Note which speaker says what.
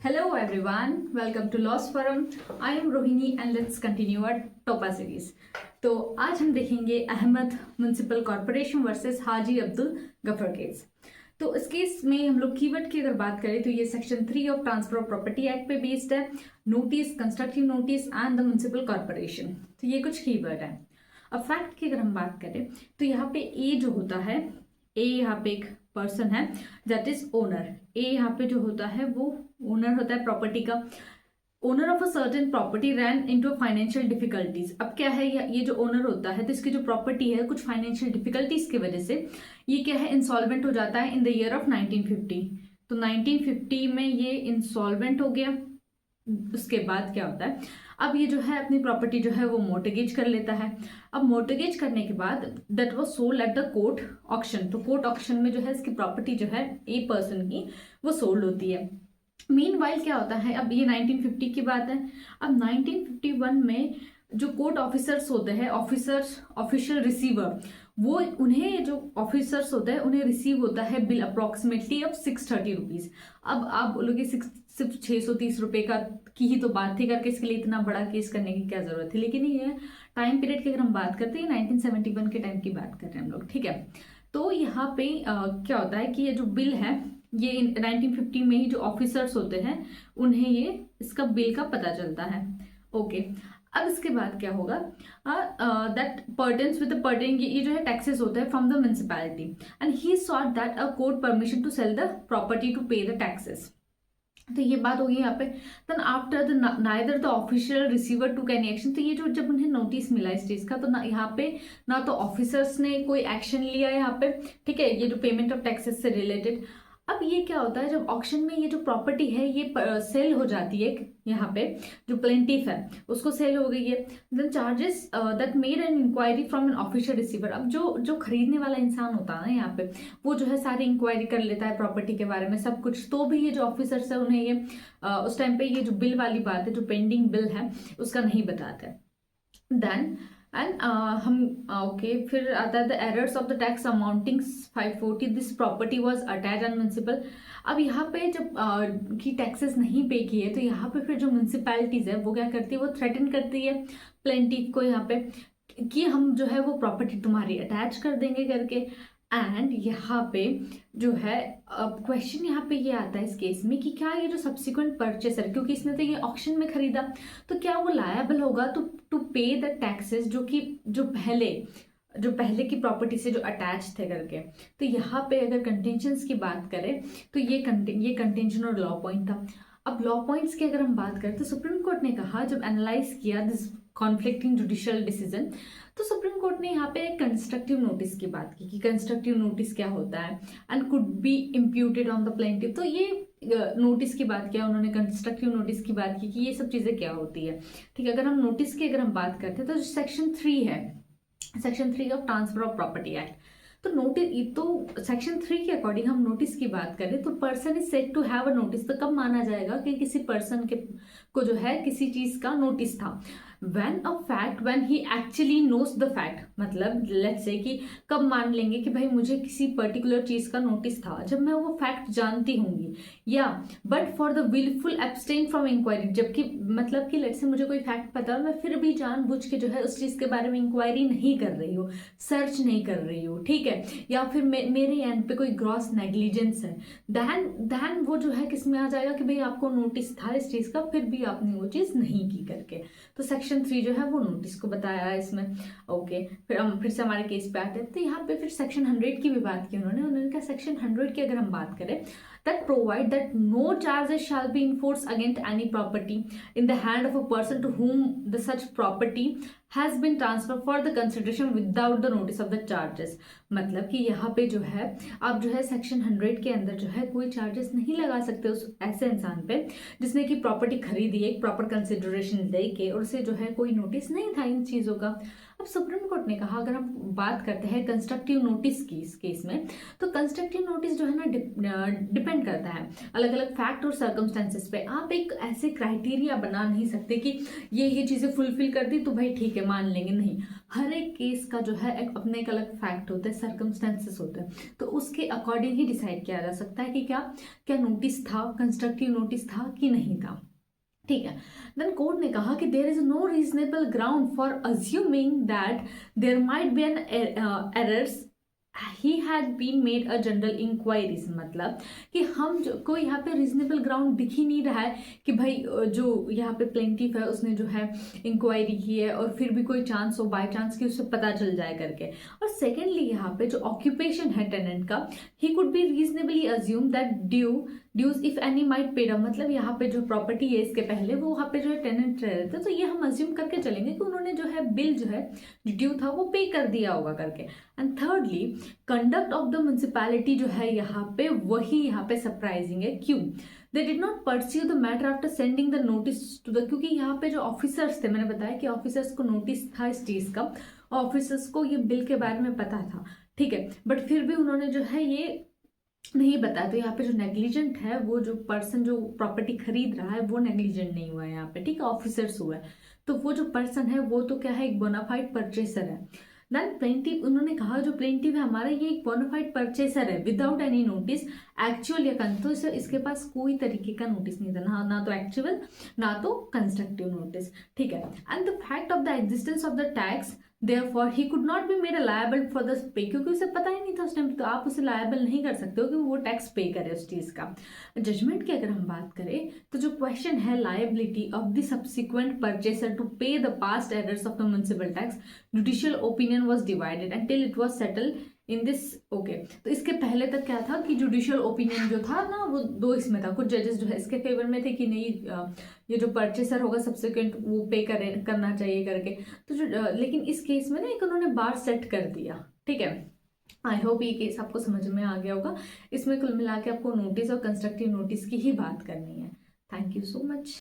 Speaker 1: Hello everyone, welcome to Lost Forum. I am Rohini and let's continue our टोपा series. तो आज हम देखेंगे Ahmad municipal corporation versus Haji Abdul Gruffudd case. तो इस केस में हम लोग कीवर्ड की अगर बात करें तो ये section 3 of transfer of property act पे बेस्ड है। Notice, constructive notice and the municipal corporation, तो ये कुछ कीवर्ड है। अब फैक्ट की अगर हम बात करें तो यहाँ पे ए जो होता है, ए यहाँ पे एक पर्सन है दैट इज ओनर। ए यहाँ पे जो होता है वो ओनर होता है प्रॉपर्टी का। Owner of a certain property ran into financial difficulties. अब क्या है, ये जो ओनर होता है तो इसकी जो प्रॉपर्टी है कुछ फाइनेंशियल डिफिकल्टीज की वजह से ये क्या है, इंसॉल्वेंट हो जाता है इन द ईयर ऑफ 1950। तो 1950 में ये इंसॉल्वेंट हो गया। उसके बाद क्या होता है, अब ये जो है अपनी प्रॉपर्टी जो है वो मोर्टगेज कर लेता है। अब मोर्टगेज करने के बाद that was sold at the court auction. तो कोर्ट ऑक्शन में जो है इसकी प्रॉपर्टी जो है ए पर्सन की वो सोल्ड होती है। मीनवाइल क्या होता है, अब ये 1950 की बात है। अब 1951 में जो कोर्ट ऑफिसर्स होते हैं, ऑफिसर्स ऑफिशियल रिसीवर, वो उन्हें जो ऑफिसर्स होते हैं उन्हें रिसीव होता है बिल अप्रोक्सीमेटली ऑफ 630 रुपीज। अब आप बोलोगे सिर्फ 630 रुपए का की ही तो बात थी, करके इसके लिए इतना बड़ा केस करने की क्या जरूरत थी। लेकिन ये टाइम पीरियड की अगर हम बात करते हैं 1971 के टाइम की बात कर रहे हैं हम लोग, ठीक है। तो यहाँ पे क्या होता है कि ये जो बिल है ये 1950 में ही जो ऑफिसर्स होते हैं उन्हें ये इसका बिल का पता चलता है। ओके, अब इसके बाद क्या होगा, दैट पर्टेन्स विद पर्टेन, ये जो है टैक्सेस होते हैं from the municipality and he sought that a court permission to sell the property to pay the taxes. तो ये बात होगी यहाँ पे। Then after the neither the official receiver to canny action, तो ये जो जब उन्हें नोटिस मिला इस चीज का, तो ना यहाँ पे ना तो ऑफिसर्स ने कोई एक्शन लिया यहाँ पे, ठीक है, ये जो पेमेंट ऑफ टैक्सेस से रिलेटेड। अब ये क्या होता है, जब ऑक्शन में ये जो प्रॉपर्टी है ये सेल हो जाती है, यहाँ पे जो प्लेंटिफ है उसको सेल हो गई है। Then charges that made an inquiry from an official receiver. अब जो खरीदने वाला इंसान होता है ना यहाँ पे, वो जो है सारी इंक्वायरी कर लेता है प्रॉपर्टी के बारे में सब कुछ। तो भी ये जो ऑफिसर्स है उन्हें ये उस टाइम पे ये जो बिल वाली बात है, जो पेंडिंग बिल है उसका नहीं बताता है। देन एंड हम ओके, फिर आता है the errors of the tax amounting 540, this property was attach on municipal. अब यहाँ पे जब की टैक्सेस नहीं पे किए तो यहाँ पे फिर जो म्युनिसिपैलिटीज है वो क्या करती है, वो थ्रेटन करती है प्लेंटिफ को यहाँ पे कि हम जो है वो प्रॉपर्टी तुम्हारी अटैच कर देंगे करके। एंड यहाँ पे जो है क्वेश्चन यहाँ पे ये आता है इस केस में कि क्या ये जो सब्सिक्वेंट परचेसर, क्योंकि इसने तो ये ऑक्शन में खरीदा, तो क्या वो लायबल होगा टू पे द टैक्सेस जो पहले की प्रॉपर्टी से जो अटैच थे करके। तो यहाँ पे अगर कंटेंशंस की बात करें तो ये कंटेंशन और लॉ पॉइंट था। अब लॉ पॉइंट्स की अगर हम बात करें तो सुप्रीम कोर्ट ने कहा, जब एनालाइज किया दिस कॉन्फ्लिक्टिंग जुडिशियल डिसीजन, तो सुप्रीम कोर्ट ने यहाँ पे एक कंस्ट्रक्टिव नोटिस की बात की कि कंस्ट्रक्टिव नोटिस क्या होता है and could be imputed on the plaintiff. तो ये नोटिस की बात किया उन्होंने, कंस्ट्रक्टिव नोटिस की बात की कि ये सब चीजें क्या होती है, ठीक है। अगर हम नोटिस की अगर हम बात करते हैं तो सेक्शन 3 है, section 3 of transfer of property act. तो नोटिस, तो सेक्शन 3 के अकॉर्डिंग हम नोटिस की बात करें तो person is said to have a notice. तो कब माना जाएगा कि किसी पर्सन को जो है किसी चीज का नोटिस था, when he actually knows the fact। मतलब लेट्स से कि कब मान लेंगे कि भाई मुझे किसी पर्टिकुलर चीज का नोटिस था, जब मैं वो फैक्ट जानती होंगी, या but for the wilful abstain from inquiry, जबकि मतलब कि लेट्स से मुझे कोई फैक्ट पता है, मैं फिर भी जानबूझ के जो है उस चीज के बारे में इंक्वायरी नहीं कर रही हूँ, सर्च नहीं कर रही हूँ, ठीक है, या फिर मेरे एंड पे कोई ग्रॉस नेग्लिजेंस है, देन वो जो है किस में आ जाएगा कि भाई आपको नोटिस था इस चीज का फिर भी आपने वो चीज नहीं की करके। तो सेक्शन 3 जो है वो नोटिस को बताया है इसमें। ओके, फिर हम फिर से हमारे केस पे आते हैं। तो यहाँ पे फिर सेक्शन 100 की भी बात की उन्होंने कहा सेक्शन 100 की अगर हम बात करें that provide that no charges shall be enforced against any property in the hand of a person to whom the such property has been transferred for the consideration without the notice of the charges। मतलब कि यहाँ पे जो है आप जो है section 100 के अंदर जो है कोई चार्जेस नहीं लगा सकते उस ऐसे इंसान पे जिसने की प्रॉपर्टी खरीदी है एक प्रॉपर कंसिडरेशन लेके और उसे जो है कोई नोटिस नहीं था इन चीजों का। अब सुप्रीम कोर्ट ने कहा, अगर हम बात करते हैं कंस्ट्रक्टिव नोटिस की इस केस में, तो कंस्ट्रक्टिव नोटिस जो है ना डिपेंड करता है अलग अलग फैक्ट और सर्कमस्टेंसेस पे। आप एक ऐसे क्राइटेरिया बना नहीं सकते कि ये चीज़ें फुलफिल कर दी तो भाई ठीक है मान लेंगे, नहीं। हर एक केस का जो है एक अपने एक अलग फैक्ट होते हैं, सर्कमस्टेंसेस होते हैं, तो उसके अकॉर्डिंग ही डिसाइड किया जा सकता है कि क्या क्या नोटिस था, कंस्ट्रक्टिव नोटिस था कि नहीं था। ठीक है। देन कोर्ट ने कहा कि there is no reasonable ground for assuming that there might be an errors he had been made a general inquiries. मतलब कि हम जो कोई यहाँ पे रीजनेबल ग्राउंड दिख ही नहीं रहा है कि भाई जो यहाँ पे प्लेंटिफ है उसने जो है इंक्वायरी की है और फिर भी कोई चांस हो बाय चांस कि उससे पता चल जाए करके। और सेकेंडली यहाँ पे जो ऑक्यूपेशन है टेनेंट का, he could be reasonably assume that dues if any might paid up. मतलब यहाँ पे जो प्रॉपर्टी है इसके पहले वो वहाँ पे जो है टेनेंट रह रहे थे, तो ये हम अज्यूम करके चलेंगे कि उन्होंने जो है बिल जो है जो ड्यू था वो पे कर दिया होगा करके। And thirdly conduct of the municipality जो है यहाँ पे वही यहाँ पे सरप्राइजिंग है। क्यों? They did not pursue the matter after sending the notice to the, क्योंकि यहाँ पे जो ऑफिसर्स थे, मैंने बताया कि ऑफिसर्स को नोटिस था इस चीज का, ऑफिसर्स को ये बिल के बारे में पता था, ठीक है, बट फिर भी उन्होंने जो है ये नहीं बताया। तो यहाँ पे जो नेग्लिजेंट है वो जो पर्सन जो प्रॉपर्टी खरीद रहा है वो नेग्लिजेंट नहीं हुआ है यहाँ पे, ठीक है, ऑफिसर्स हुआ है। तो वो जो पर्सन है वो तो क्या है, एक बोनाफाइड परचेसर है। देन प्लेंटिव, उन्होंने कहा जो प्लेंटिव है हमारा ये एक बोनाफाइड परचेसर है विदाउट एनी नोटिस एक्चुअल या तो इसके पास कोई तरीके का नोटिस नहीं था, ना तो एक्चुअल ना तो कंस्ट्रक्टिव नोटिस, ठीक है। And the fact of the existence of the tax therefore he could not be made a liable for the pay, क्योंकि उसे पता ही नहीं था उस टाइम, तो आप उसे लायबल नहीं कर सकते हो कि वो टैक्स पे करे उस चीज का। जजमेंट की अगर हम बात करें तो जो क्वेश्चन है liability of the subsequent purchaser to pay the past errors of the municipal tax, judicial opinion was divided until it was settled in this. Okay, तो इसके पहले तक क्या था कि जुडिशियल ओपिनियन जो था ना वो दो इसमें था, कुछ जजेस जो है इसके फेवर में थे कि नहीं ये जो परचेसर होगा सब्सिक्वेंट वो पे करना चाहिए करके। तो लेकिन इस केस में ना एक उन्होंने बार सेट कर दिया, ठीक है। आई होप ये केस आपको समझ में आ गया होगा। इसमें कुल मिला के आपको नोटिस और कंस्ट्रक्टिव नोटिस की ही बात करनी है। Thank you so much.